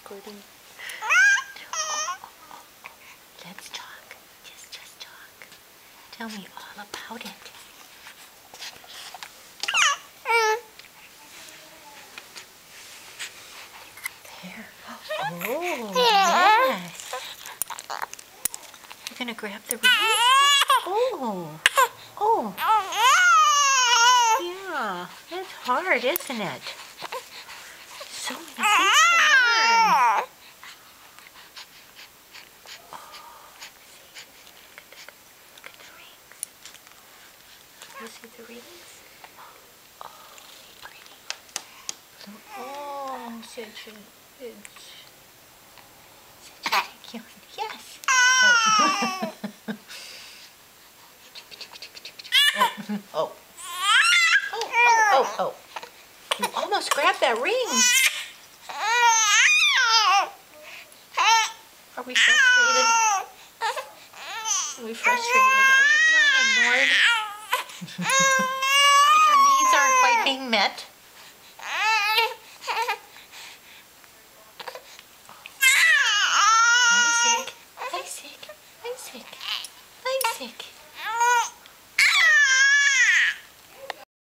recording. Let's talk. Just talk. Tell me all about it. There. Oh, yes. You're gonna grab the rings? Oh. Oh. Yeah. It's hard, isn't it? So many things to learn. You see the rings? Oh, pretty. Oh, such a cute. Yes. Oh. Oh. Oh. You almost grabbed that ring. Are we frustrated? Are we frustrated? Are you feeling ignored? Your needs aren't quite being met?